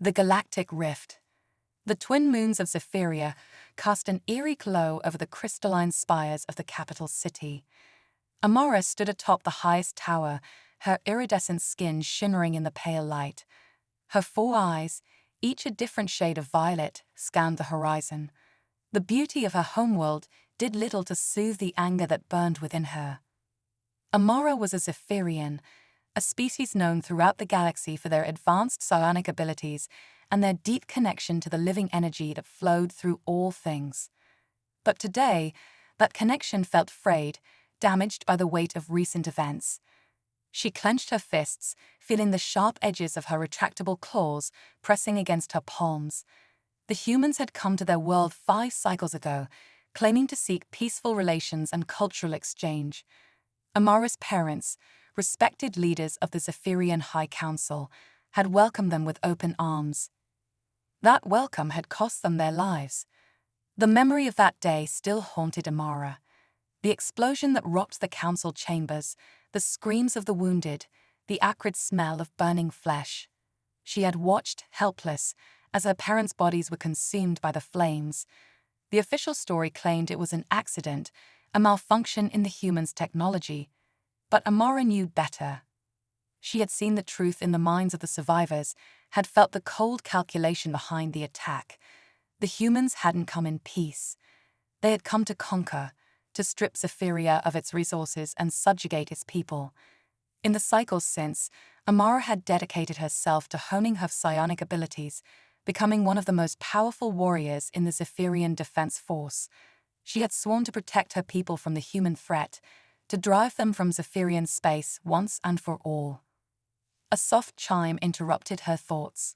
The galactic rift. The twin moons of Zephyria cast an eerie glow over the crystalline spires of the capital city. Amara stood atop the highest tower, her iridescent skin shimmering in the pale light. Her 4 eyes, each a different shade of violet, scanned the horizon. The beauty of her homeworld did little to soothe the anger that burned within her. Amara was a Zephyrian, a species known throughout the galaxy for their advanced psionic abilities and their deep connection to the living energy that flowed through all things. But today, that connection felt frayed, damaged by the weight of recent events. She clenched her fists, feeling the sharp edges of her retractable claws pressing against her palms. The humans had come to their world 5 cycles ago, claiming to seek peaceful relations and cultural exchange. Amara's parents, respected leaders of the Zephyrian High Council, had welcomed them with open arms. That welcome had cost them their lives. The memory of that day still haunted Amara. The explosion that rocked the council chambers, the screams of the wounded, the acrid smell of burning flesh. She had watched, helpless, as her parents' bodies were consumed by the flames. The official story claimed it was an accident, a malfunction in the humans' technology. But Amara knew better. She had seen the truth in the minds of the survivors, had felt the cold calculation behind the attack. The humans hadn't come in peace. They had come to conquer, to strip Zephyria of its resources and subjugate its people. In the cycles since, Amara had dedicated herself to honing her psionic abilities, becoming one of the most powerful warriors in the Zephyrian Defense Force. She had sworn to protect her people from the human threat, to drive them from Zephyrian space once and for all. A soft chime interrupted her thoughts.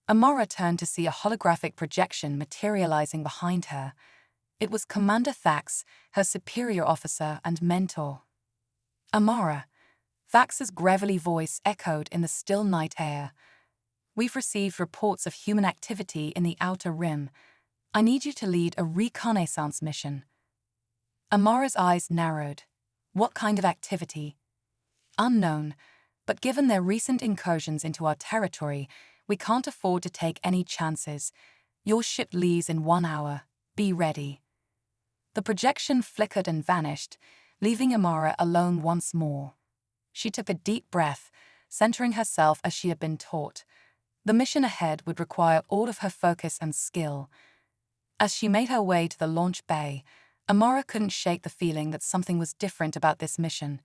Amara turned to see a holographic projection materializing behind her. It was Commander Thax, her superior officer and mentor. Amara. Thax's gravelly voice echoed in the still night air. We've received reports of human activity in the Outer Rim. I need you to lead a reconnaissance mission. Amara's eyes narrowed. What kind of activity? Unknown, but given their recent incursions into our territory, we can't afford to take any chances. Your ship leaves in 1 hour. Be ready. The projection flickered and vanished, leaving Amara alone once more. She took a deep breath, centering herself as she had been taught. The mission ahead would require all of her focus and skill. As she made her way to the launch bay, Amara couldn't shake the feeling that something was different about this mission.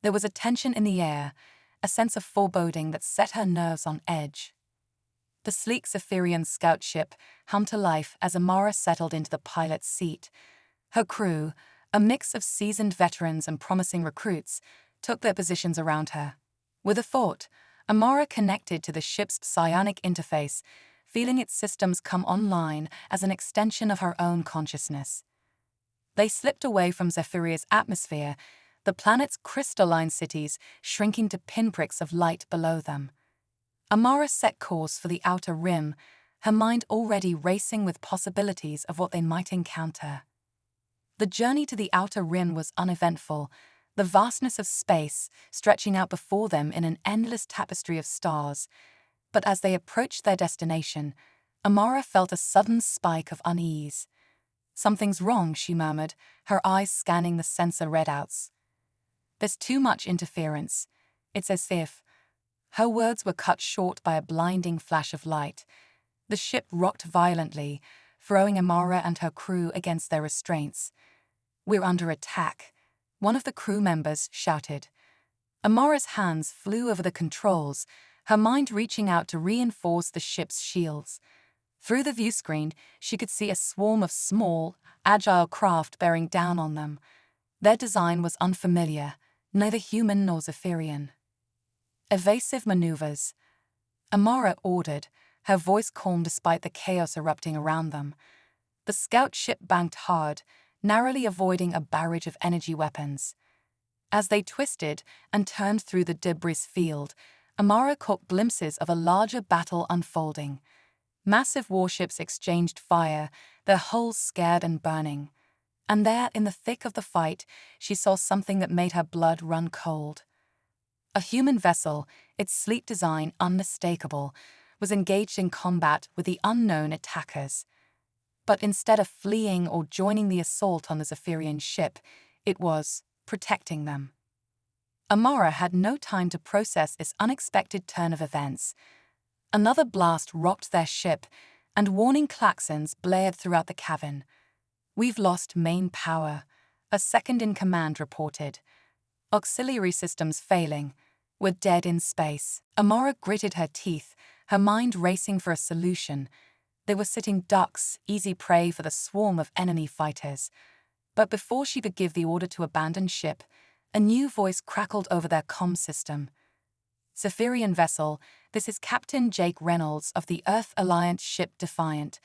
There was a tension in the air, a sense of foreboding that set her nerves on edge. The sleek Zephyrian scout ship hummed to life as Amara settled into the pilot's seat. Her crew, a mix of seasoned veterans and promising recruits, took their positions around her. With a thought, Amara connected to the ship's psionic interface, feeling its systems come online as an extension of her own consciousness. They slipped away from Zephyria's atmosphere, the planet's crystalline cities shrinking to pinpricks of light below them. Amara set course for the Outer Rim, her mind already racing with possibilities of what they might encounter. The journey to the Outer Rim was uneventful, the vastness of space stretching out before them in an endless tapestry of stars. But as they approached their destination, Amara felt a sudden spike of unease. Something's wrong, she murmured, her eyes scanning the sensor readouts. There's too much interference. It's as if... Her words were cut short by a blinding flash of light. The ship rocked violently, throwing Amara and her crew against their restraints. We're under attack, one of the crew members shouted. Amara's hands flew over the controls, her mind reaching out to reinforce the ship's shields. Through the viewscreen, she could see a swarm of small, agile craft bearing down on them. Their design was unfamiliar, neither human nor Zephyrian. Evasive maneuvers. Amara ordered, her voice calm despite the chaos erupting around them. The scout ship banked hard, narrowly avoiding a barrage of energy weapons. As they twisted and turned through the debris field, Amara caught glimpses of a larger battle unfolding. Massive warships exchanged fire, their hulls scared and burning. And there, in the thick of the fight, she saw something that made her blood run cold. A human vessel, its sleek design unmistakable, was engaged in combat with the unknown attackers. But instead of fleeing or joining the assault on the Zephyrian ship, it was protecting them. Amara had no time to process this unexpected turn of events. Another blast rocked their ship, and warning klaxons blared throughout the cavern. "We've lost main power," a second-in-command reported. "Auxiliary systems failing. We're dead in space." Amara gritted her teeth, her mind racing for a solution. They were sitting ducks, easy prey for the swarm of enemy fighters. But before she could give the order to abandon ship, a new voice crackled over their comm system. "Zephyrian vessel, this is Captain Jake Reynolds of the Earth Alliance ship Defiant.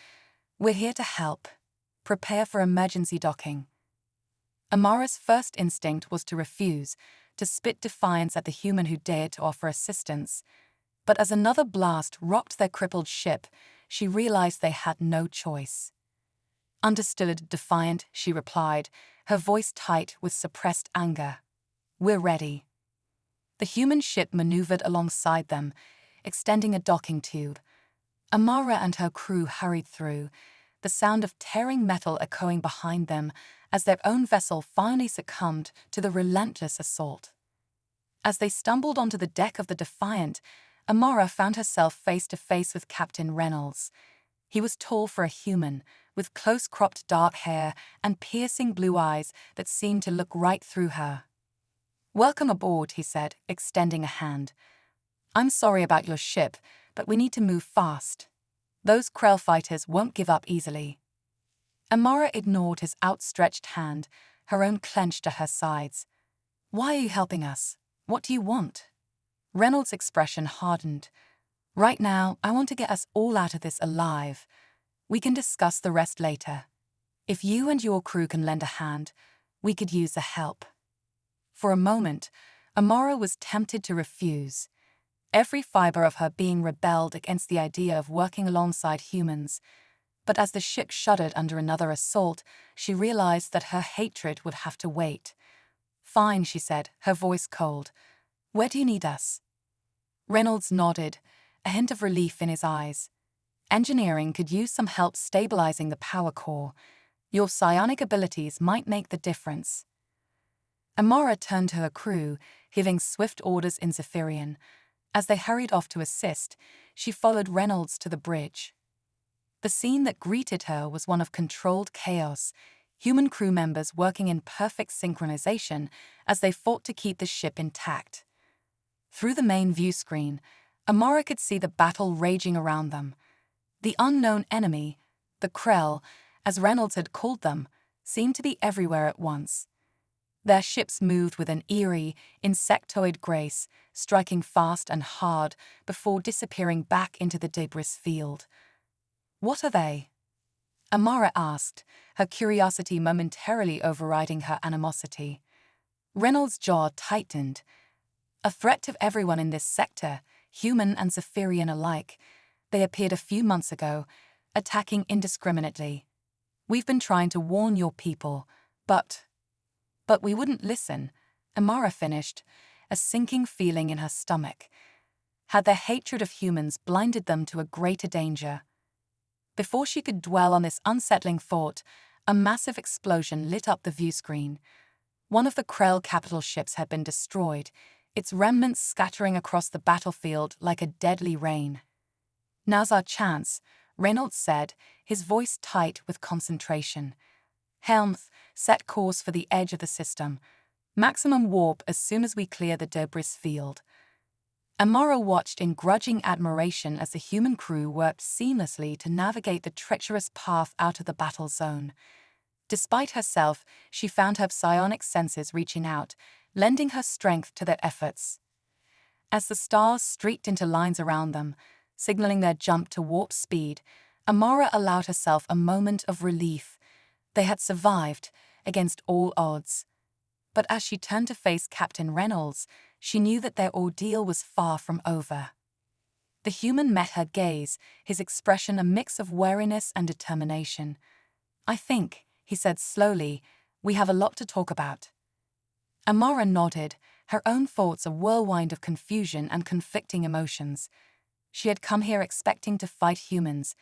We're here to help. Prepare for emergency docking." Amara's first instinct was to refuse, to spit defiance at the human who dared to offer assistance. But as another blast rocked their crippled ship, she realized they had no choice. "Understood, Defiant," she replied, her voice tight with suppressed anger. "We're ready." The human ship maneuvered alongside them, extending a docking tube. Amara and her crew hurried through, the sound of tearing metal echoing behind them as their own vessel finally succumbed to the relentless assault. As they stumbled onto the deck of the Defiant, Amara found herself face to face with Captain Reynolds. He was tall for a human, with close-cropped dark hair and piercing blue eyes that seemed to look right through her. "Welcome aboard," he said, extending a hand. "I'm sorry about your ship, but we need to move fast. Those Krell fighters won't give up easily." Amara ignored his outstretched hand, her own clenched to her sides. "Why are you helping us? What do you want?" Reynolds' expression hardened. "Right now, I want to get us all out of this alive. We can discuss the rest later. If you and your crew can lend a hand, we could use the help." For a moment, Amara was tempted to refuse. Every fiber of her being rebelled against the idea of working alongside humans. But as the ship shuddered under another assault, she realized that her hatred would have to wait. "Fine," she said, her voice cold. "Where do you need us?" Reynolds nodded, a hint of relief in his eyes. "Engineering could use some help stabilizing the power core. Your psionic abilities might make the difference." Amara turned to her crew, giving swift orders in Zephyrian. As they hurried off to assist, she followed Reynolds to the bridge. The scene that greeted her was one of controlled chaos, human crew members working in perfect synchronization as they fought to keep the ship intact. Through the main view screen, Amara could see the battle raging around them. The unknown enemy, the Krell, as Reynolds had called them, seemed to be everywhere at once. Their ships moved with an eerie, insectoid grace, striking fast and hard before disappearing back into the debris field. "What are they?" Amara asked, her curiosity momentarily overriding her animosity. Reynolds' jaw tightened. "A threat to everyone in this sector, human and Zephyrian alike. They appeared a few months ago, attacking indiscriminately. We've been trying to warn your people, but we wouldn't listen," Amara finished, a sinking feeling in her stomach. Had their hatred of humans blinded them to a greater danger? Before she could dwell on this unsettling thought, a massive explosion lit up the view screen. One of the Krell capital ships had been destroyed, its remnants scattering across the battlefield like a deadly rain. "Now's our chance," Reynolds said, his voice tight with concentration. "Helmth, set course for the edge of the system. Maximum warp as soon as we clear the debris field." Amara watched in grudging admiration as the human crew worked seamlessly to navigate the treacherous path out of the battle zone. Despite herself, she found her psionic senses reaching out, lending her strength to their efforts. As the stars streaked into lines around them, signaling their jump to warp speed, Amara allowed herself a moment of relief. They had survived, against all odds. But as she turned to face Captain Reynolds, she knew that their ordeal was far from over. The human met her gaze, his expression a mix of wariness and determination. "I think," he said slowly, "we have a lot to talk about." Amara nodded, her own thoughts a whirlwind of confusion and conflicting emotions. She had come here expecting to fight humans,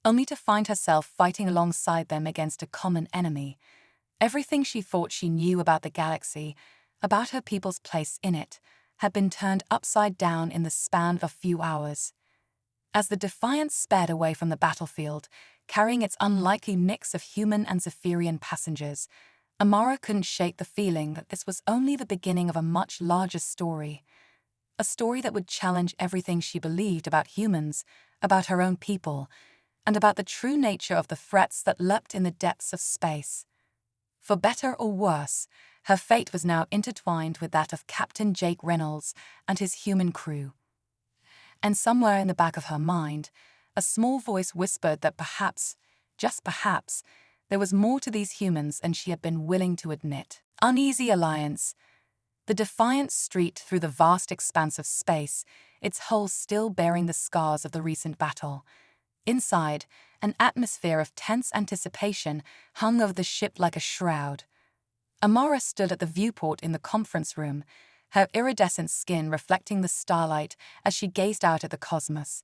only to find herself fighting alongside them against a common enemy. Everything she thought she knew about the galaxy, about her people's place in it, had been turned upside down in the span of a few hours. As the Defiant sped away from the battlefield, carrying its unlikely mix of human and Zephyrian passengers, Amara couldn't shake the feeling that this was only the beginning of a much larger story. A story that would challenge everything she believed about humans, about her own people, and about the true nature of the threats that lurked in the depths of space. For better or worse, her fate was now intertwined with that of Captain Jake Reynolds and his human crew. And somewhere in the back of her mind, a small voice whispered that perhaps, just perhaps, there was more to these humans than she had been willing to admit. Uneasy Alliance. The Defiant streaked through the vast expanse of space, its hull still bearing the scars of the recent battle. Inside, an atmosphere of tense anticipation hung over the ship like a shroud. Amara stood at the viewport in the conference room, her iridescent skin reflecting the starlight as she gazed out at the cosmos.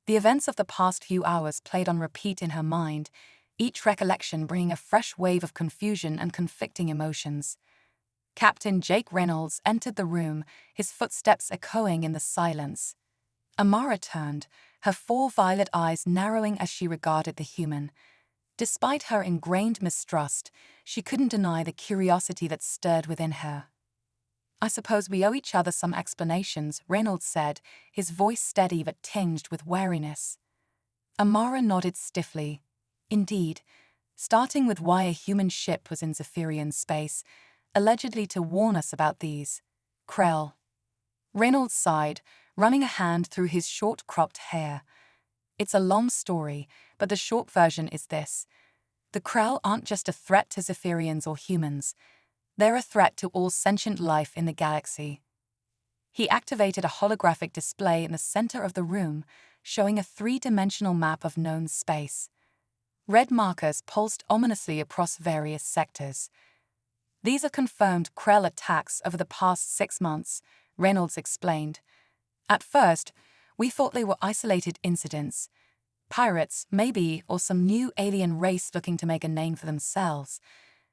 The events of the past few hours played on repeat in her mind, each recollection bringing a fresh wave of confusion and conflicting emotions. Captain Jake Reynolds entered the room, his footsteps echoing in the silence. Amara turned, her four violet eyes narrowing as she regarded the human. Despite her ingrained mistrust, she couldn't deny the curiosity that stirred within her. "I suppose we owe each other some explanations," Reynolds said, his voice steady but tinged with wariness. Amara nodded stiffly. Indeed, starting with why a human ship was in Zephyrian space, allegedly to warn us about these. Krell. Reynolds sighed, running a hand through his short-cropped hair. "It's a long story, but the short version is this. The Krell aren't just a threat to Zephyrians or humans. They're a threat to all sentient life in the galaxy." He activated a holographic display in the center of the room, showing a three-dimensional map of known space. Red markers pulsed ominously across various sectors. "These are confirmed Krell attacks over the past 6 months," Reynolds explained. "At first, we thought they were isolated incidents. Pirates, maybe, or some new alien race looking to make a name for themselves.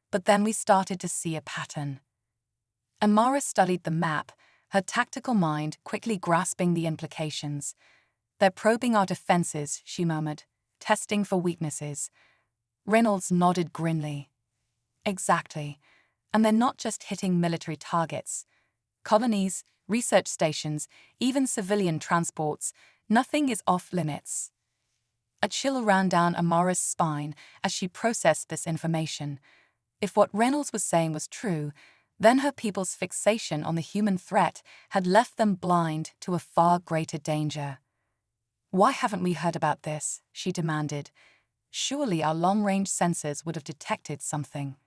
But then we started to see a pattern." Amara studied the map, her tactical mind quickly grasping the implications. "They're probing our defenses," she murmured, "testing for weaknesses." Reynolds nodded grimly. "Exactly. And they're not just hitting military targets. Colonies, research stations, even civilian transports, nothing is off limits." A chill ran down Amara's spine as she processed this information. If what Reynolds was saying was true, then her people's fixation on the human threat had left them blind to a far greater danger. "Why haven't we heard about this?" she demanded. "Surely our long-range sensors would have detected something."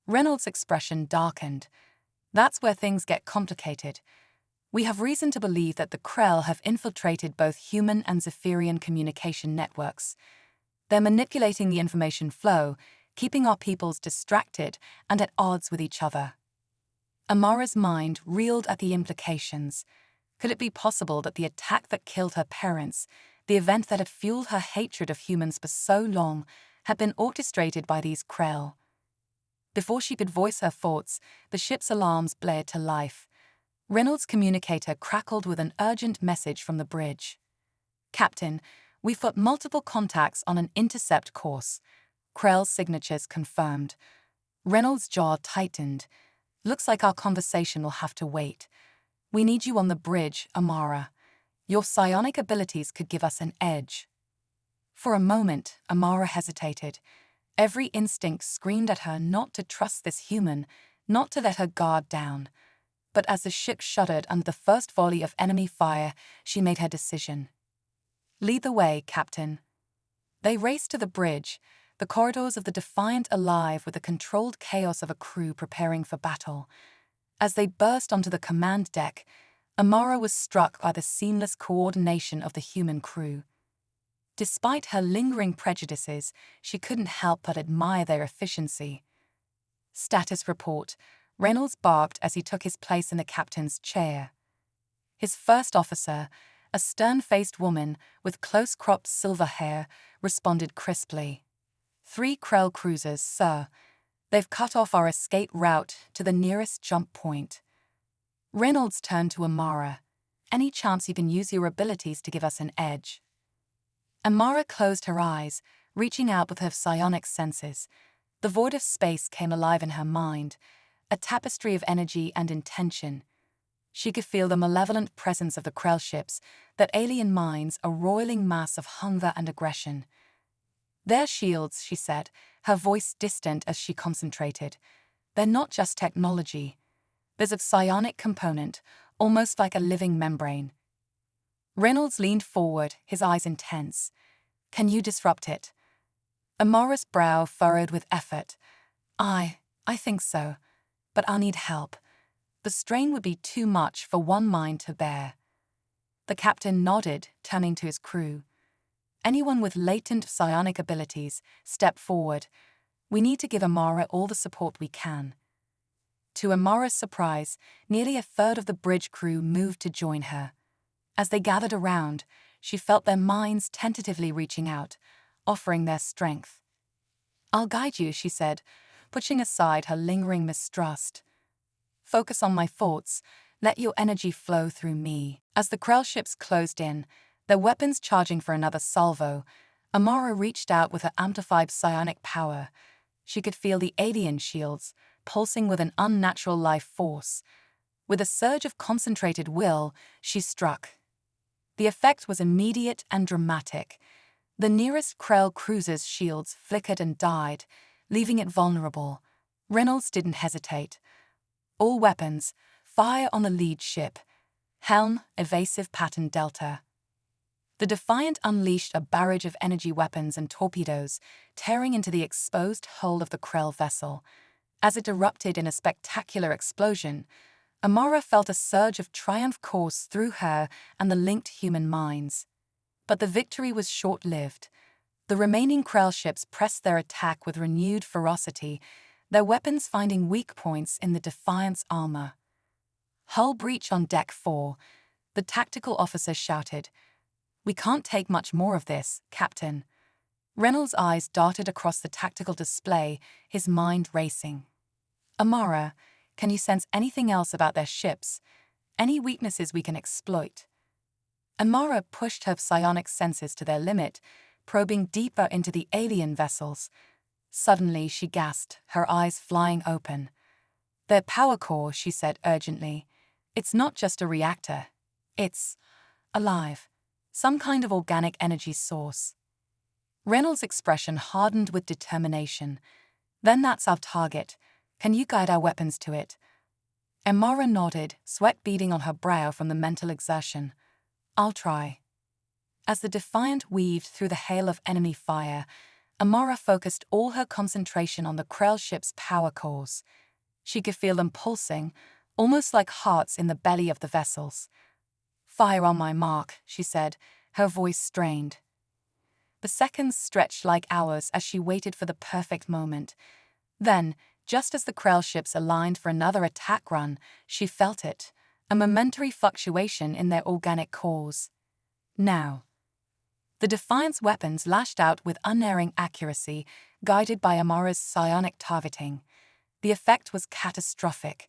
Reynolds' expression darkened. "That's where things get complicated. We have reason to believe that the Krell have infiltrated both human and Zephyrian communication networks. They're manipulating the information flow, keeping our peoples distracted and at odds with each other." Amara's mind reeled at the implications. Could it be possible that the attack that killed her parents, the event that had fueled her hatred of humans for so long, had been orchestrated by these Krell? Before she could voice her thoughts, the ship's alarms blared to life. Reynolds' communicator crackled with an urgent message from the bridge. "Captain, we've got multiple contacts on an intercept course." Krell's signatures confirmed. Reynolds' jaw tightened. "Looks like our conversation will have to wait. We need you on the bridge, Amara. Your psionic abilities could give us an edge." For a moment, Amara hesitated. Every instinct screamed at her not to trust this human, not to let her guard down. But as the ship shuddered under the first volley of enemy fire, she made her decision. "Lead the way, Captain." They raced to the bridge, the corridors of the Defiant alive with the controlled chaos of a crew preparing for battle. As they burst onto the command deck, Amara was struck by the seamless coordination of the human crew. Despite her lingering prejudices, she couldn't help but admire their efficiency. "Status report," Reynolds barked as he took his place in the captain's chair. His first officer, A stern-faced woman with close-cropped silver hair responded crisply. 3 Krell cruisers, sir. They've cut off our escape route to the nearest jump point. Reynolds turned to Amara. Any chance you can use your abilities to give us an edge? Amara closed her eyes, reaching out with her psionic senses. The void of space came alive in her mind, a tapestry of energy and intention. She could feel the malevolent presence of the Krell ships, that alien minds, a roiling mass of hunger and aggression. Their shields, she said, her voice distant as she concentrated. They're not just technology. There's a psionic component, almost like a living membrane. Reynolds leaned forward, his eyes intense. Can you disrupt it? Amara's brow furrowed with effort. I think so, but I'll need help. The strain would be too much for one mind to bear. The captain nodded, turning to his crew. Anyone with latent psionic abilities, step forward. We need to give Amara all the support we can. To Amara's surprise, nearly a third of the bridge crew moved to join her. As they gathered around, she felt their minds tentatively reaching out, offering their strength. I'll guide you, she said, pushing aside her lingering mistrust. Focus on my thoughts. Let your energy flow through me. As the Krell ships closed in, their weapons charging for another salvo, Amara reached out with her amplified psionic power. She could feel the alien shields, pulsing with an unnatural life force. With a surge of concentrated will, she struck. The effect was immediate and dramatic. The nearest Krell cruiser's shields flickered and died, leaving it vulnerable. Reynolds didn't hesitate. All weapons, fire on the lead ship. Helm, evasive pattern Delta. The Defiant unleashed a barrage of energy weapons and torpedoes, tearing into the exposed hull of the Krell vessel. As it erupted in a spectacular explosion, Amara felt a surge of triumph course through her and the linked human minds. But the victory was short-lived. The remaining Krell ships pressed their attack with renewed ferocity, their weapons finding weak points in the Defiant's armor. Hull breach on Deck 4, the tactical officer shouted. We can't take much more of this, Captain. Reynolds' eyes darted across the tactical display, his mind racing. Amara, can you sense anything else about their ships? Any weaknesses we can exploit? Amara pushed her psionic senses to their limit, probing deeper into the alien vessels. Suddenly she gasped, her eyes flying open. Their power core, she said urgently. It's not just a reactor. It's alive. Some kind of organic energy source. Reynolds' expression hardened with determination. Then that's our target. Can you guide our weapons to it? Amara nodded, sweat beading on her brow from the mental exertion. I'll try. As the Defiant weaved through the hail of enemy fire, Amara focused all her concentration on the Krell ship's power cores. She could feel them pulsing, almost like hearts in the belly of the vessels. Fire on my mark, she said, her voice strained. The seconds stretched like hours as she waited for the perfect moment. Then, just as the Krell ships aligned for another attack run, she felt it, a momentary fluctuation in their organic cores. Now. The Defiant's weapons lashed out with unerring accuracy, guided by Amara's psionic targeting. The effect was catastrophic.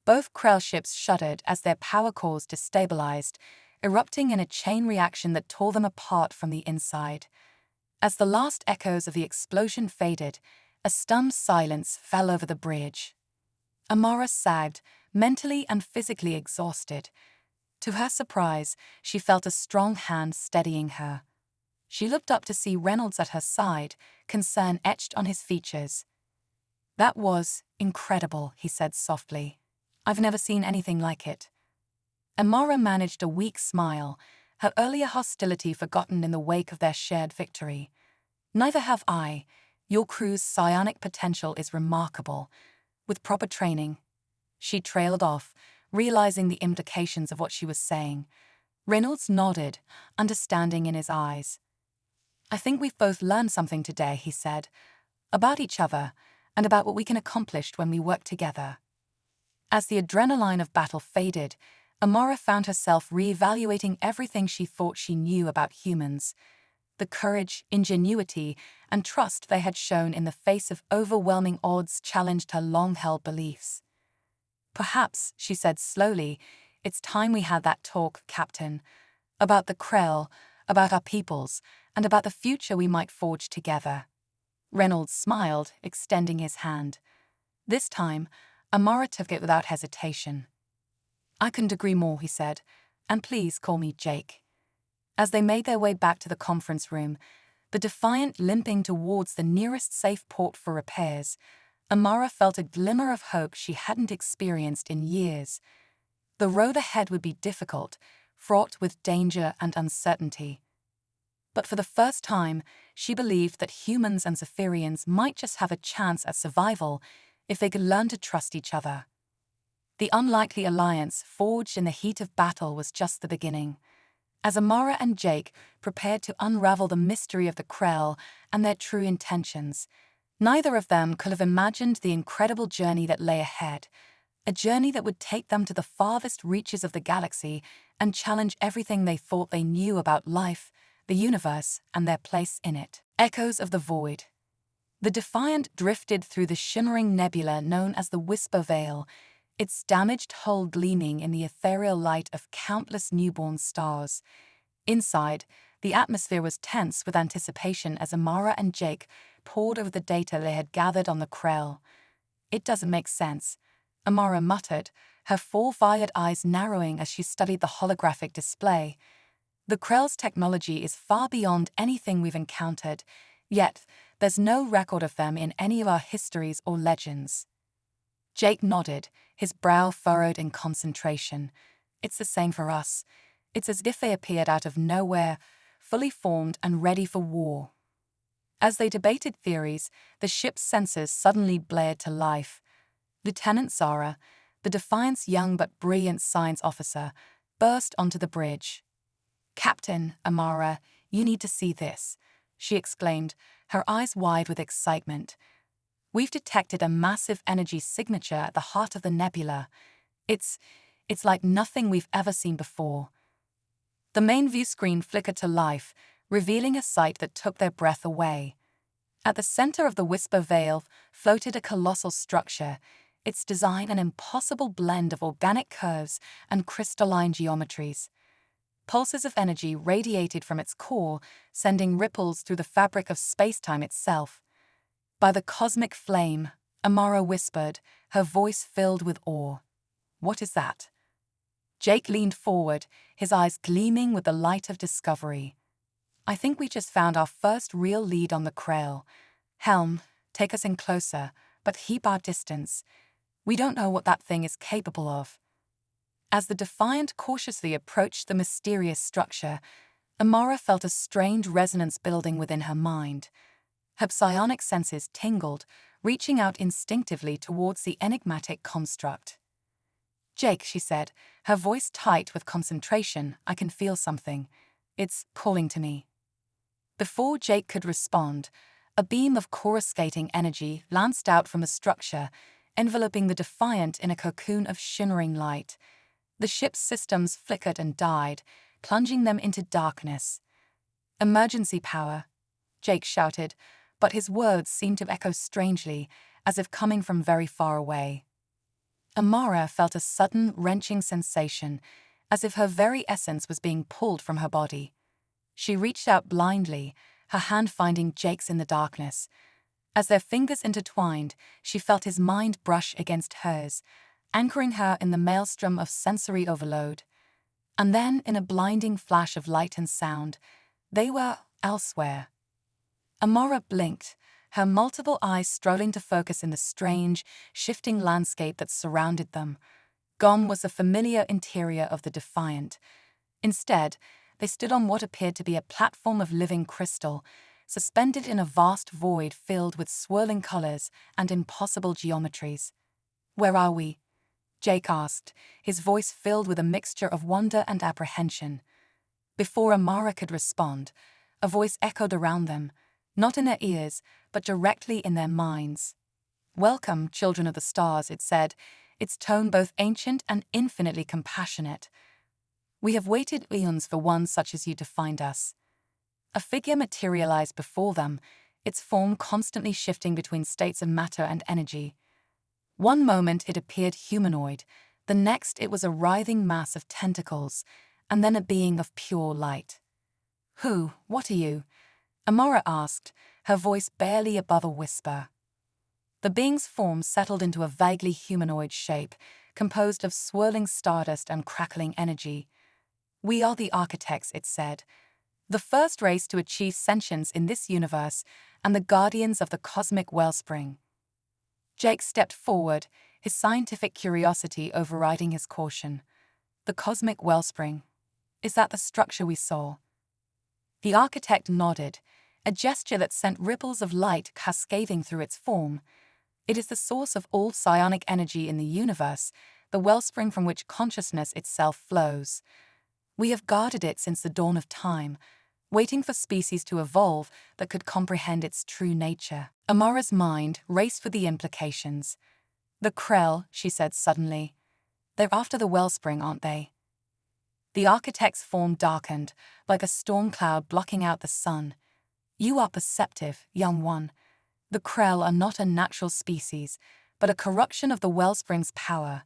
Both Krell ships shuddered as their power cores destabilized, erupting in a chain reaction that tore them apart from the inside. As the last echoes of the explosion faded, a stunned silence fell over the bridge. Amara sagged, mentally and physically exhausted. To her surprise, she felt a strong hand steadying her. She looked up to see Reynolds at her side, concern etched on his features. That was incredible, he said softly. I've never seen anything like it. Amara managed a weak smile, her earlier hostility forgotten in the wake of their shared victory. Neither have I. Your crew's psionic potential is remarkable. With proper training. She trailed off, realizing the implications of what she was saying. Reynolds nodded, understanding in his eyes. I think we've both learned something today, he said, about each other and about what we can accomplish when we work together. As the adrenaline of battle faded, Amara found herself reevaluating everything she thought she knew about humans. The courage, ingenuity, and trust they had shown in the face of overwhelming odds challenged her long-held beliefs. "Perhaps," she said slowly, "it's time we had that talk, Captain. About the Krell, about our peoples, and about the future we might forge together." Reynolds smiled, extending his hand. This time, Amara took it without hesitation. "I couldn't agree more," he said, "and please call me Jake." As they made their way back to the conference room, the Defiant limping towards the nearest safe port for repairs, Amara felt a glimmer of hope she hadn't experienced in years. The road ahead would be difficult, fraught with danger and uncertainty. But for the first time, she believed that humans and Zephyrians might just have a chance at survival if they could learn to trust each other. The unlikely alliance forged in the heat of battle was just the beginning. As Amara and Jake prepared to unravel the mystery of the Krell and their true intentions, neither of them could have imagined the incredible journey that lay ahead, a journey that would take them to the farthest reaches of the galaxy and challenge everything they thought they knew about life, the universe, and their place in it. Echoes of the void. The Defiant drifted through the shimmering nebula known as the Whisper Veil, its damaged hull gleaming in the ethereal light of countless newborn stars. Inside, the atmosphere was tense with anticipation as Amara and Jake pored over the data they had gathered on the Krell. "It doesn't make sense," Amara muttered, her full-violet eyes narrowing as she studied the holographic display. "The Krell's technology is far beyond anything we've encountered, yet there's no record of them in any of our histories or legends." Jake nodded, his brow furrowed in concentration. "It's the same for us. It's as if they appeared out of nowhere, fully formed and ready for war." As they debated theories, the ship's sensors suddenly blared to life. Lieutenant Zara, the Defiant's young but brilliant science officer, burst onto the bridge. "Captain, Amara, you need to see this," she exclaimed, her eyes wide with excitement. "We've detected a massive energy signature at the heart of the nebula. It's like nothing we've ever seen before." The main view screen flickered to life, revealing a sight that took their breath away. At the center of the Whisper Veil floated a colossal structure, its design an impossible blend of organic curves and crystalline geometries. Pulses of energy radiated from its core, sending ripples through the fabric of space-time itself. "By the cosmic flame," Amara whispered, her voice filled with awe. "What is that?" Jake leaned forward, his eyes gleaming with the light of discovery. "I think we just found our first real lead on the Krell. Helm, take us in closer, but keep our distance. We don't know what that thing is capable of." As the Defiant cautiously approached the mysterious structure, Amara felt a strange resonance building within her mind. Her psionic senses tingled, reaching out instinctively towards the enigmatic construct. "Jake," she said, her voice tight with concentration, "I can feel something. It's calling to me." Before Jake could respond, a beam of coruscating energy lanced out from the structure, enveloping the Defiant in a cocoon of shimmering light. The ship's systems flickered and died, plunging them into darkness. "Emergency power," Jake shouted, but his words seemed to echo strangely, as if coming from very far away. Amara felt a sudden, wrenching sensation, as if her very essence was being pulled from her body. She reached out blindly, her hand finding Jake's in the darkness. As their fingers intertwined, she felt his mind brush against hers, anchoring her in the maelstrom of sensory overload. And then, in a blinding flash of light and sound, they were elsewhere. Amara blinked, her multiple eyes struggling to focus in the strange, shifting landscape that surrounded them. Gone was the familiar interior of the Defiant. Instead, they stood on what appeared to be a platform of living crystal, suspended in a vast void filled with swirling colors and impossible geometries. "Where are we?" Jake asked, his voice filled with a mixture of wonder and apprehension. Before Amara could respond, a voice echoed around them, not in their ears, but directly in their minds. "Welcome, children of the stars," it said, its tone both ancient and infinitely compassionate. "We have waited eons for one such as you to find us." A figure materialized before them, its form constantly shifting between states of matter and energy. One moment it appeared humanoid, the next it was a writhing mass of tentacles, and then a being of pure light. What are you?" Amara asked, her voice barely above a whisper. The being's form settled into a vaguely humanoid shape, composed of swirling stardust and crackling energy. "We are the architects," it said, "the first race to achieve sentience in this universe and the guardians of the cosmic wellspring." Jake stepped forward, his scientific curiosity overriding his caution. "The cosmic wellspring. Is that the structure we saw?" The architect nodded, a gesture that sent ripples of light cascading through its form. "It is the source of all psionic energy in the universe, the wellspring from which consciousness itself flows. We have guarded it since the dawn of time, waiting for species to evolve that could comprehend its true nature." Amara's mind raced for the implications. "The Krell," she said suddenly. "They're after the wellspring, aren't they?" The architect's form darkened, like a storm cloud blocking out the sun. "You are perceptive, young one. The Krell are not a natural species, but a corruption of the wellspring's power.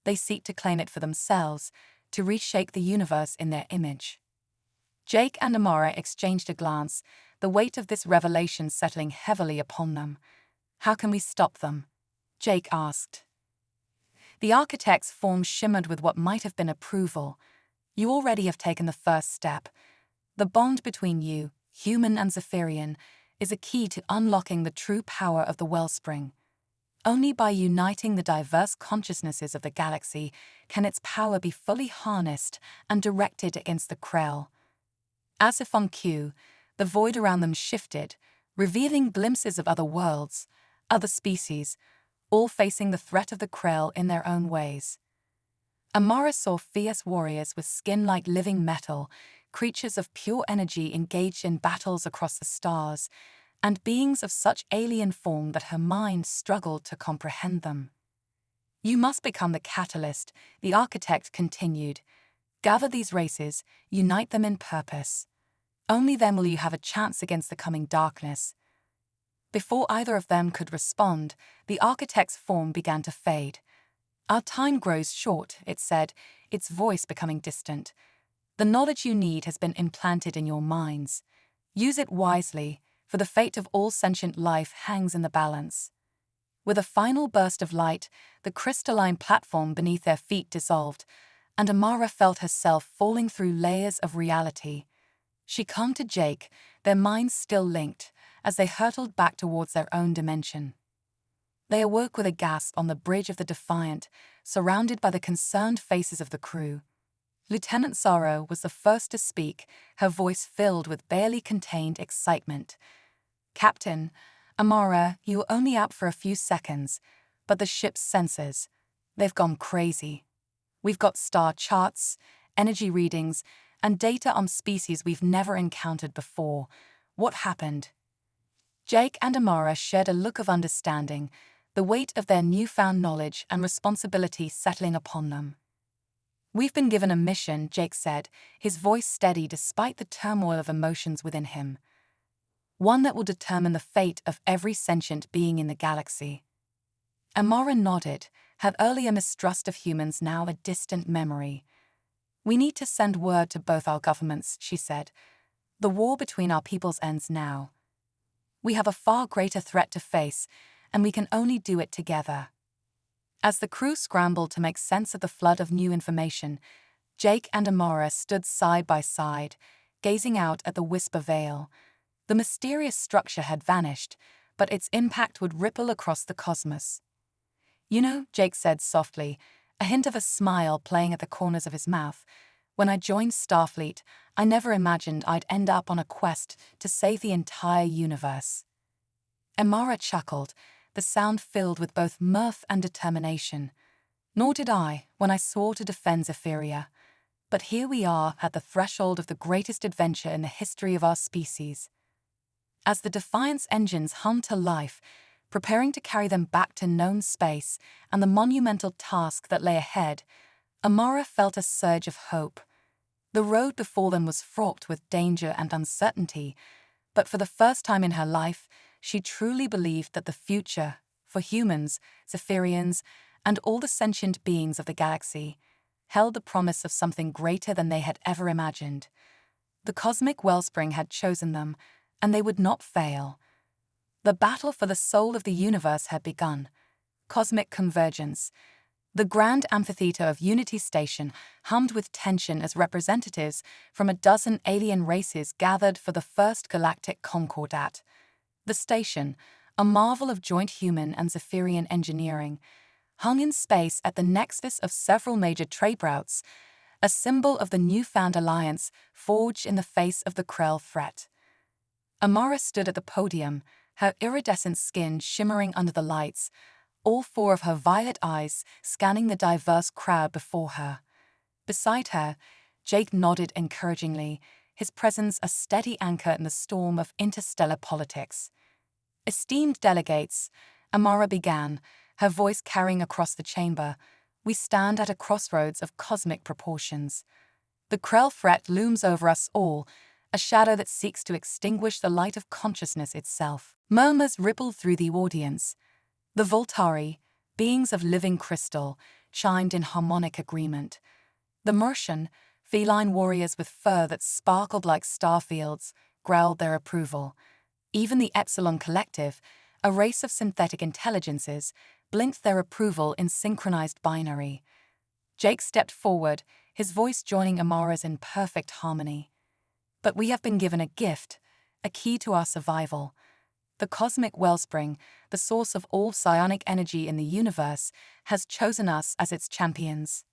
They seek to claim it for themselves, to reshape the universe in their image." Jake and Amara exchanged a glance, the weight of this revelation settling heavily upon them. "How can we stop them?" Jake asked. The architect's form shimmered with what might have been approval. "You already have taken the first step. The bond between you, human and Zephyrian, is a key to unlocking the true power of the wellspring. Only by uniting the diverse consciousnesses of the galaxy can its power be fully harnessed and directed against the Krell." As if on cue, the void around them shifted, revealing glimpses of other worlds, other species, all facing the threat of the Krell in their own ways. Amara saw fierce warriors with skin like living metal, creatures of pure energy engaged in battles across the stars, and beings of such alien form that her mind struggled to comprehend them. "You must become the catalyst," the architect continued. "Gather these races, unite them in purpose. Only then will you have a chance against the coming darkness." Before either of them could respond, the architect's form began to fade. "Our time grows short," it said, its voice becoming distant. "The knowledge you need has been implanted in your minds. Use it wisely, for the fate of all sentient life hangs in the balance." With a final burst of light, the crystalline platform beneath their feet dissolved, and Amara felt herself falling through layers of reality. She clung to Jake, their minds still linked, as they hurtled back towards their own dimension. They awoke with a gasp on the bridge of the Defiant, surrounded by the concerned faces of the crew. Lieutenant Sorrow was the first to speak, her voice filled with barely contained excitement. "Captain, Amara, you were only out for a few seconds, but the ship's sensors, they've gone crazy. We've got star charts, energy readings, and data on species we've never encountered before. What happened?" Jake and Amara shared a look of understanding, the weight of their newfound knowledge and responsibility settling upon them. "We've been given a mission," Jake said, his voice steady despite the turmoil of emotions within him. "One that will determine the fate of every sentient being in the galaxy." Amara nodded, her earlier mistrust of humans now a distant memory. "We need to send word to both our governments," she said. "The war between our peoples ends now. We have a far greater threat to face, and we can only do it together." As the crew scrambled to make sense of the flood of new information, Jake and Amara stood side by side, gazing out at the Whisper Veil. The mysterious structure had vanished, but its impact would ripple across the cosmos. "You know," Jake said softly, a hint of a smile playing at the corners of his mouth, "when I joined Starfleet, I never imagined I'd end up on a quest to save the entire universe." Amara chuckled, the sound filled with both mirth and determination. "Nor did I, when I swore to defend Zephyria. But here we are at the threshold of the greatest adventure in the history of our species." As the Defiant's engines hummed to life, preparing to carry them back to known space and the monumental task that lay ahead. Amara felt a surge of hope. The road before them was fraught with danger and uncertainty, but for the first time in her life, she truly believed that the future, for humans, Zephyrians, and all the sentient beings of the galaxy, held the promise of something greater than they had ever imagined. The cosmic wellspring had chosen them, and they would not fail. The battle for the soul of the universe had begun. Cosmic convergence. The grand amphitheater of Unity Station hummed with tension as representatives from a dozen alien races gathered for the first galactic concordat. The station, a marvel of joint human and Zephyrian engineering, hung in space at the nexus of several major trade routes, a symbol of the newfound alliance forged in the face of the Krell threat. Amara stood at the podium, her iridescent skin shimmering under the lights, all four of her violet eyes scanning the diverse crowd before her. Beside her, Jake nodded encouragingly, his presence a steady anchor in the storm of interstellar politics. Esteemed delegates, Amara began, her voice carrying across the chamber, we stand at a crossroads of cosmic proportions. The Krell threat looms over us all, a shadow that seeks to extinguish the light of consciousness itself. Murmurs rippled through the audience. The Voltari, beings of living crystal, chimed in harmonic agreement. The Martian, feline warriors with fur that sparkled like starfields, growled their approval. Even the Epsilon Collective, a race of synthetic intelligences, blinked their approval in synchronized binary. Jake stepped forward, his voice joining Amara's in perfect harmony. But we have been given a gift, a key to our survival. The cosmic wellspring, the source of all psionic energy in the universe, has chosen us as its champions.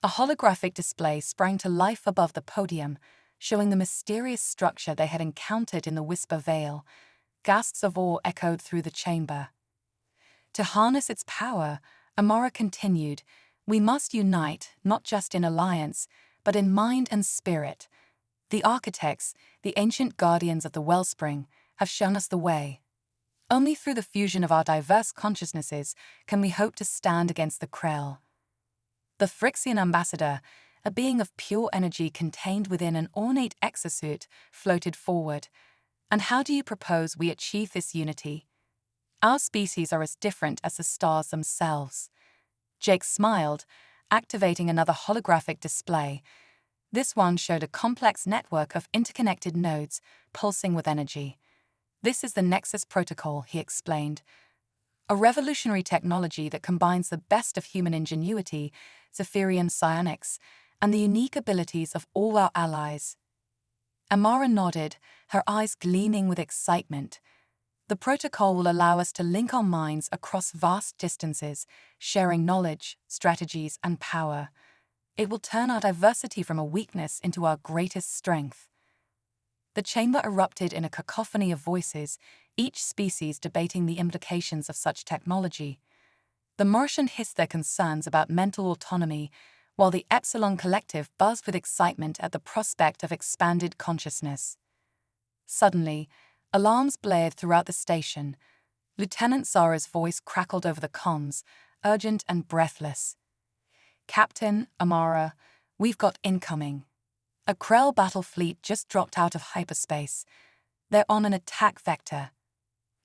A holographic display sprang to life above the podium, showing the mysterious structure they had encountered in the Whisper Vale. Gasps of awe echoed through the chamber. To harness its power, Amara continued, we must unite, not just in alliance, but in mind and spirit. The architects, the ancient guardians of the wellspring, have shown us the way. Only through the fusion of our diverse consciousnesses can we hope to stand against the Krell. The Phyrexian ambassador, a being of pure energy contained within an ornate exosuit, floated forward. And how do you propose we achieve this unity? Our species are as different as the stars themselves. Jake smiled, activating another holographic display. This one showed a complex network of interconnected nodes pulsing with energy. This is the Nexus Protocol, he explained. A revolutionary technology that combines the best of human ingenuity, Zephyrian psionics, and the unique abilities of all our allies. Amara nodded, her eyes gleaming with excitement. The protocol will allow us to link our minds across vast distances, sharing knowledge, strategies, and power. It will turn our diversity from a weakness into our greatest strength. The chamber erupted in a cacophony of voices, each species debating the implications of such technology. The Martian hissed their concerns about mental autonomy, while the Epsilon Collective buzzed with excitement at the prospect of expanded consciousness. Suddenly, alarms blared throughout the station. Lieutenant Zara's voice crackled over the comms, urgent and breathless. Captain, Amara, we've got incoming. A Krell battle fleet just dropped out of hyperspace. They're on an attack vector.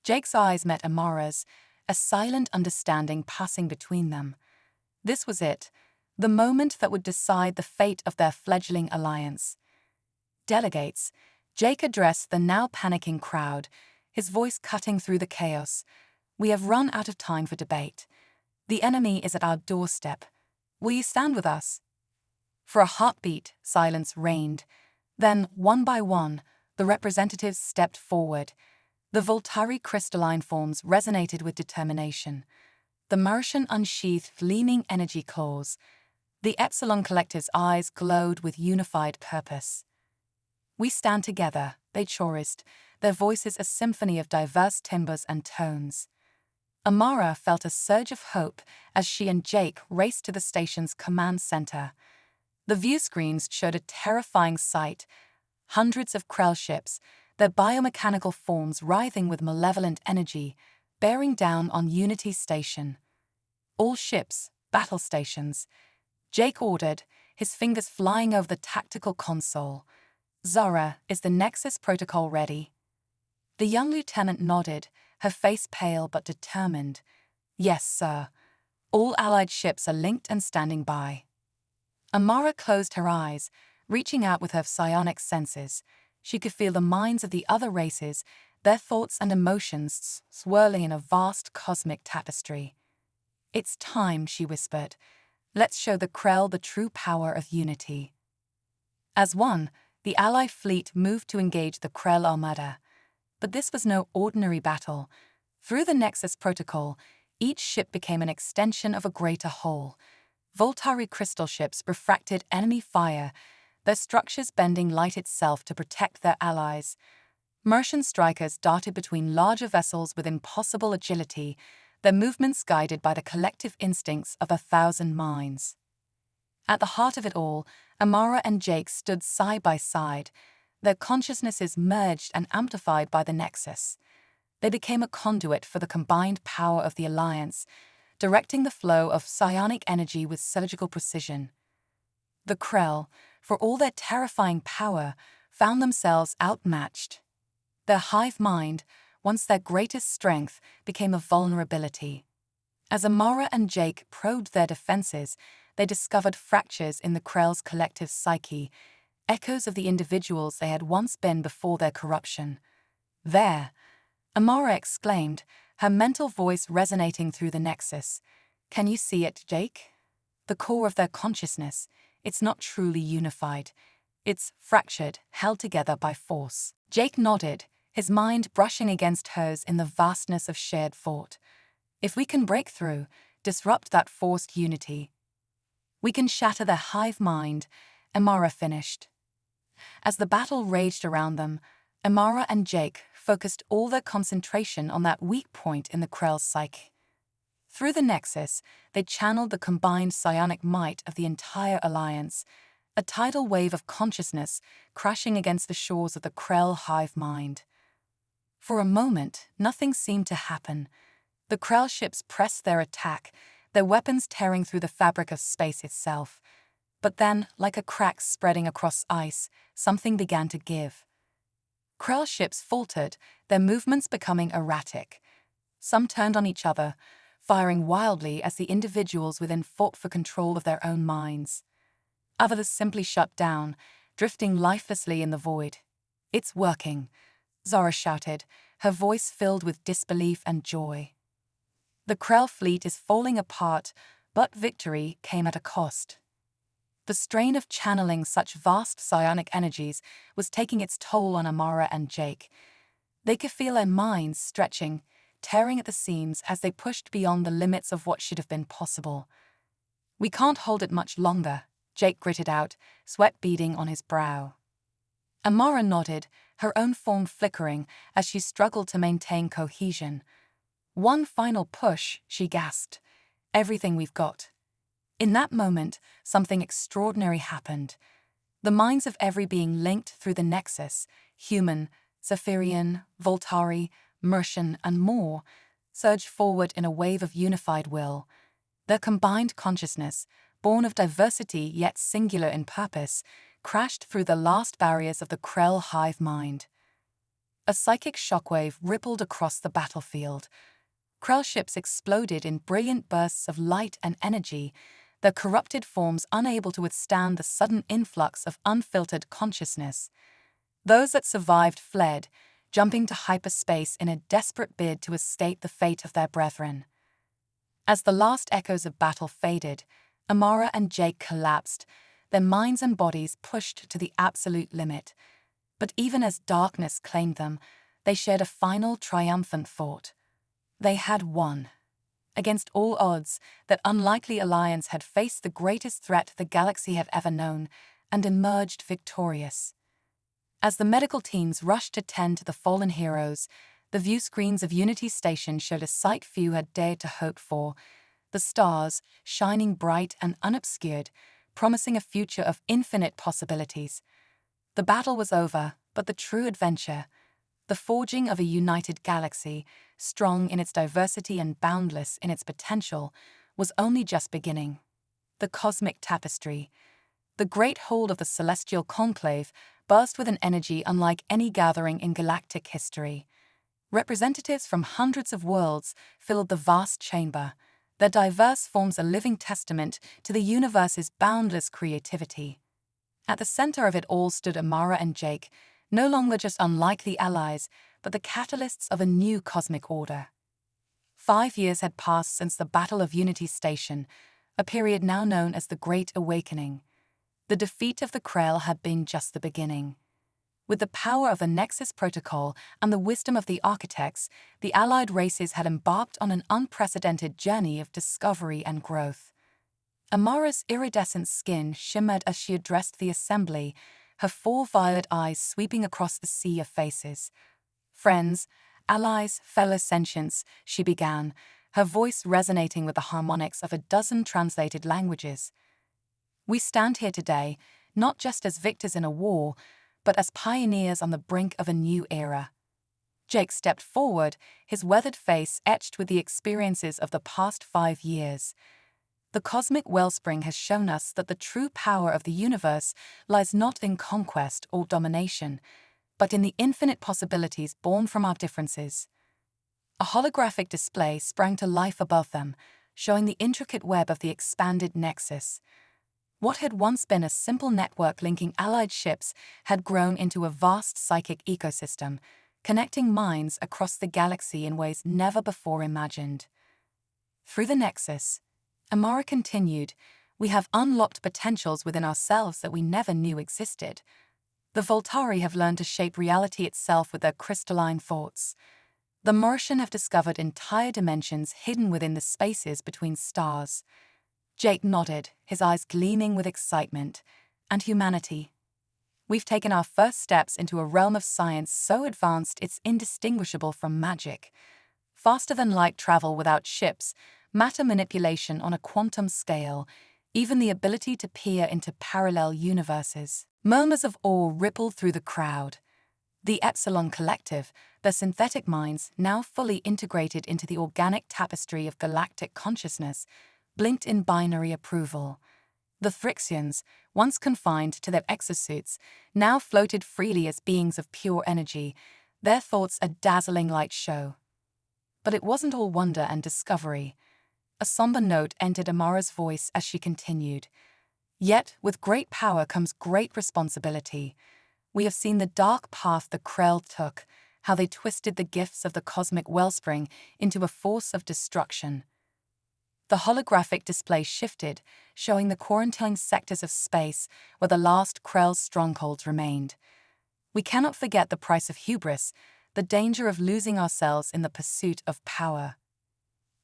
Jake's eyes met Amara's, a silent understanding passing between them. This was it, the moment that would decide the fate of their fledgling alliance. Delegates, Jake addressed the now panicking crowd, his voice cutting through the chaos. We have run out of time for debate. The enemy is at our doorstep. Will you stand with us? For a heartbeat, silence reigned. Then, one by one, the representatives stepped forward. The Voltari crystalline forms resonated with determination. The Martian unsheathed gleaming energy claws. The Epsilon Collective's eyes glowed with unified purpose. We stand together, they chorused, their voices a symphony of diverse timbres and tones. Amara felt a surge of hope as she and Jake raced to the station's command center. The view screens showed a terrifying sight. Hundreds of Krell ships, their biomechanical forms writhing with malevolent energy, bearing down on Unity Station. All ships, battle stations, Jake ordered, his fingers flying over the tactical console. Zara, is the Nexus protocol ready? The young lieutenant nodded, her face pale but determined. Yes, sir. All Allied ships are linked and standing by. Amara closed her eyes, reaching out with her psionic senses. She could feel the minds of the other races, their thoughts and emotions swirling in a vast cosmic tapestry. It's time, she whispered. Let's show the Krell the true power of unity. As one, the Allied fleet moved to engage the Krell Armada. But this was no ordinary battle. Through the Nexus protocol, each ship became an extension of a greater whole. Voltari crystal ships refracted enemy fire, their structures bending light itself to protect their allies. Mercian strikers darted between larger vessels with impossible agility, their movements guided by the collective instincts of 1,000 minds. At the heart of it all, Amara and Jake stood side by side, their consciousnesses merged and amplified by the Nexus. They became a conduit for the combined power of the Alliance, directing the flow of psionic energy with surgical precision. The Krell, for all their terrifying power, found themselves outmatched. Their hive mind, once their greatest strength, became a vulnerability. As Amara and Jake probed their defenses, they discovered fractures in the Krell's collective psyche, echoes of the individuals they had once been before their corruption. There, Amara exclaimed, her mental voice resonating through the Nexus. Can you see it, Jake? The core of their consciousness, it's not truly unified. It's fractured, held together by force. Jake nodded, his mind brushing against hers in the vastness of shared thought. If we can break through, disrupt that forced unity, we can shatter their hive mind, Amara finished. As the battle raged around them, Amara and Jake focused all their concentration on that weak point in the Krell's psyche. Through the Nexus, they channeled the combined psionic might of the entire Alliance, a tidal wave of consciousness crashing against the shores of the Krell hive mind. For a moment, nothing seemed to happen. The Krell ships pressed their attack, their weapons tearing through the fabric of space itself. But then, like a crack spreading across ice, something began to give. Krell ships faltered, their movements becoming erratic. Some turned on each other, firing wildly as the individuals within fought for control of their own minds. Others simply shut down, drifting lifelessly in the void. It's working, Zara shouted, her voice filled with disbelief and joy. The Krell fleet is falling apart, but victory came at a cost. The strain of channeling such vast psionic energies was taking its toll on Amara and Jake. They could feel their minds stretching, tearing at the seams as they pushed beyond the limits of what should have been possible. We can't hold it much longer, Jake gritted out, sweat beading on his brow. Amara nodded, her own form flickering as she struggled to maintain cohesion. One final push, she gasped. Everything we've got. In that moment, something extraordinary happened. The minds of every being linked through the Nexus, human, Zephyrian, Voltari, Mercian, and more, surged forward in a wave of unified will. Their combined consciousness, born of diversity yet singular in purpose, crashed through the last barriers of the Krell hive mind. A psychic shockwave rippled across the battlefield. Krell ships exploded in brilliant bursts of light and energy, their corrupted forms unable to withstand the sudden influx of unfiltered consciousness. Those that survived fled, jumping to hyperspace in a desperate bid to escape the fate of their brethren. As the last echoes of battle faded, Amara and Jake collapsed, their minds and bodies pushed to the absolute limit. But even as darkness claimed them, they shared a final triumphant thought. They had won. Against all odds, that unlikely alliance had faced the greatest threat the galaxy had ever known, and emerged victorious. As the medical teams rushed to tend to the fallen heroes, the view screens of Unity Station showed a sight few had dared to hope for, the stars, shining bright and unobscured, promising a future of infinite possibilities. The battle was over, but the true adventure, The forging of a united galaxy, strong in its diversity and boundless in its potential, was only just beginning. The cosmic tapestry. The great hall of the celestial conclave burst with an energy unlike any gathering in galactic history. Representatives from hundreds of worlds filled the vast chamber, their diverse forms a living testament to the universe's boundless creativity. At the center of it all stood Amara and Jake, no longer just unlikely allies, but the catalysts of a new cosmic order. 5 years had passed since the Battle of Unity Station, a period now known as the Great Awakening. The defeat of the Krell had been just the beginning. With the power of the Nexus Protocol and the wisdom of the architects, the allied races had embarked on an unprecedented journey of discovery and growth. Amara's iridescent skin shimmered as she addressed the assembly, her 4 violet eyes sweeping across the sea of faces. "Friends, allies, fellow sentients," she began, her voice resonating with the harmonics of a dozen translated languages. "We stand here today, not just as victors in a war, but as pioneers on the brink of a new era." Jake stepped forward, his weathered face etched with the experiences of the past 5 years. "The cosmic wellspring has shown us that the true power of the universe lies not in conquest or domination, but in the infinite possibilities born from our differences." A holographic display sprang to life above them, showing the intricate web of the expanded nexus. What had once been a simple network linking allied ships had grown into a vast psychic ecosystem, connecting minds across the galaxy in ways never before imagined. Through the nexus, Amara continued, "We have unlocked potentials within ourselves that we never knew existed. The Voltari have learned to shape reality itself with their crystalline thoughts. The Martian have discovered entire dimensions hidden within the spaces between stars." Jake nodded, his eyes gleaming with excitement. "And humanity. We've taken our first steps into a realm of science so advanced it's indistinguishable from magic. Faster than light travel without ships, matter manipulation on a quantum scale, even the ability to peer into parallel universes." Murmurs of awe rippled through the crowd. The Epsilon Collective, their synthetic minds now fully integrated into the organic tapestry of galactic consciousness, blinked in binary approval. The Thrixians, once confined to their exosuits, now floated freely as beings of pure energy, their thoughts a dazzling light show. But it wasn't all wonder and discovery. A somber note entered Amara's voice as she continued. "Yet, with great power comes great responsibility. We have seen the dark path the Krell took, how they twisted the gifts of the cosmic wellspring into a force of destruction." The holographic display shifted, showing the quarantine sectors of space where the last Krell's strongholds remained. "We cannot forget the price of hubris, the danger of losing ourselves in the pursuit of power."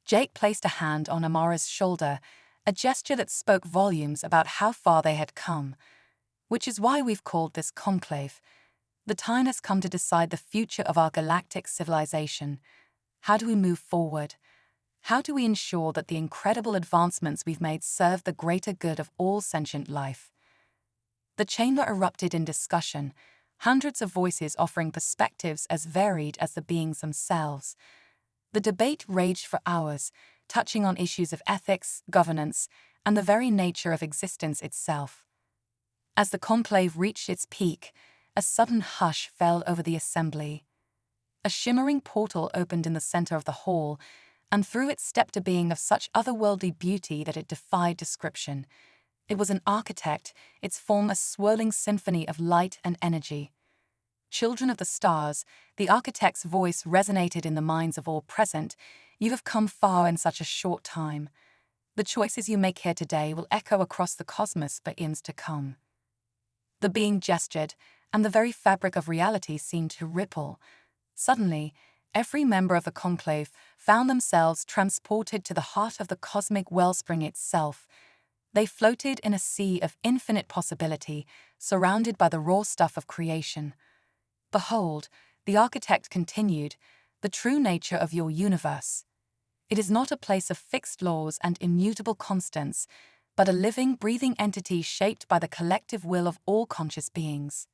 Jake placed a hand on Amara's shoulder, a gesture that spoke volumes about how far they had come. "Which is why we've called this conclave. The time has come to decide the future of our galactic civilization. How do we move forward? How do we ensure that the incredible advancements we've made serve the greater good of all sentient life?" The chamber erupted in discussion, hundreds of voices offering perspectives as varied as the beings themselves. The debate raged for hours, touching on issues of ethics, governance, and the very nature of existence itself. As the conclave reached its peak, a sudden hush fell over the assembly. A shimmering portal opened in the center of the hall, and through it stepped a being of such otherworldly beauty that it defied description. It was an architect, its form a swirling symphony of light and energy. "Children of the stars," the architect's voice resonated in the minds of all present. "You have come far in such a short time. The choices you make here today will echo across the cosmos for eons to come." The being gestured, and the very fabric of reality seemed to ripple. Suddenly, every member of the conclave found themselves transported to the heart of the cosmic wellspring itself. They floated in a sea of infinite possibility, surrounded by the raw stuff of creation. "Behold," the architect continued, "the true nature of your universe. It is not a place of fixed laws and immutable constants, but a living, breathing entity shaped by the collective will of all conscious beings."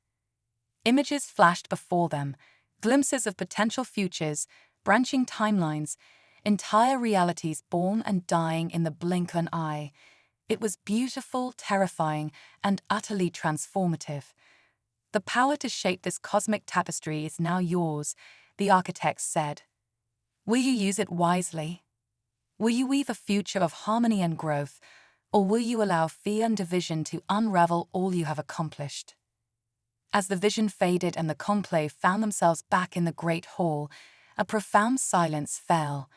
Images flashed before them, Glimpses of potential futures, branching timelines, entire realities born and dying in the blink of an eye. It was beautiful, terrifying, and utterly transformative. The power to shape this cosmic tapestry is now yours, the architects said. Will you use it wisely? Will you weave a future of harmony and growth, or will you allow fear and division to unravel all you have accomplished? As the vision faded and the conclave found themselves back in the great hall, a profound silence fell.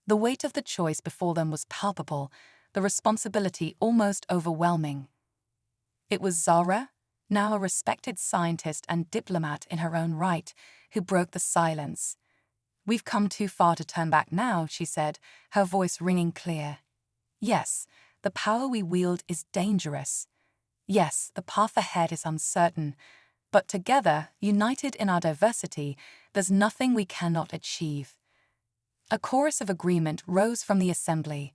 The weight of the choice before them was palpable, the responsibility almost overwhelming. It was Zara, now a respected scientist and diplomat in her own right, who broke the silence. "We've come too far to turn back now," she said, her voice ringing clear. "Yes, the power we wield is dangerous. Yes, the path ahead is uncertain. But together, united in our diversity, there's nothing we cannot achieve." A chorus of agreement rose from the assembly.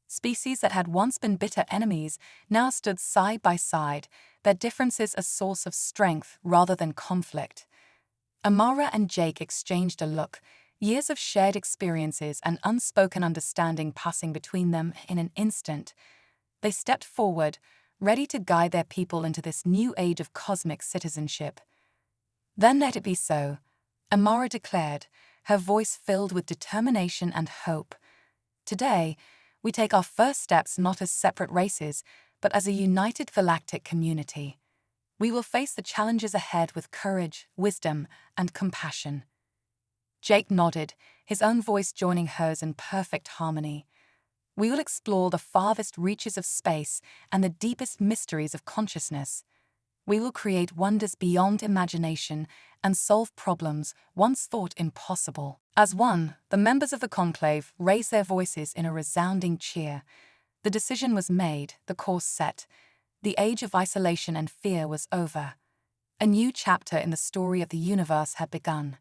Species that had once been bitter enemies now stood side by side, their differences a source of strength rather than conflict. Amara and Jake exchanged a look, years of shared experiences and unspoken understanding passing between them in an instant. They stepped forward, ready to guide their people into this new age of cosmic citizenship. "Then let it be so," Amara declared, her voice filled with determination and hope. "Today, we take our first steps not as separate races, but as a united galactic community. We will face the challenges ahead with courage, wisdom, and compassion." Jake nodded, his own voice joining hers in perfect harmony. "We will explore the farthest reaches of space and the deepest mysteries of consciousness. We will create wonders beyond imagination and solve problems once thought impossible." As one, the members of the conclave raised their voices in a resounding cheer. The decision was made, the course set. The age of isolation and fear was over. A new chapter in the story of the universe had begun.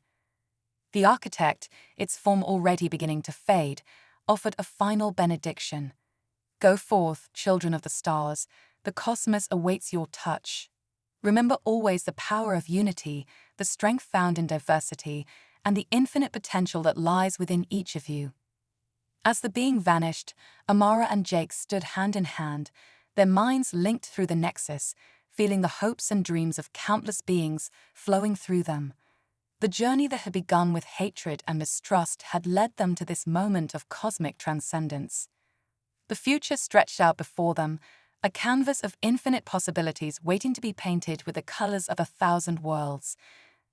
The architect, its form already beginning to fade, offered a final benediction. "Go forth, children of the stars. The cosmos awaits your touch. Remember always the power of unity, the strength found in diversity, and the infinite potential that lies within each of you." As the being vanished, Amara and Jake stood hand in hand, their minds linked through the nexus, feeling the hopes and dreams of countless beings flowing through them. The journey that had begun with hatred and mistrust had led them to this moment of cosmic transcendence. The future stretched out before them, a canvas of infinite possibilities waiting to be painted with the colors of 1,000 worlds.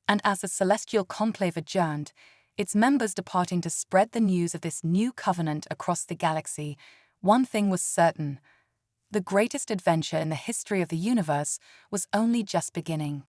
And as the celestial conclave adjourned, its members departing to spread the news of this new covenant across the galaxy, one thing was certain: the greatest adventure in the history of the universe was only just beginning.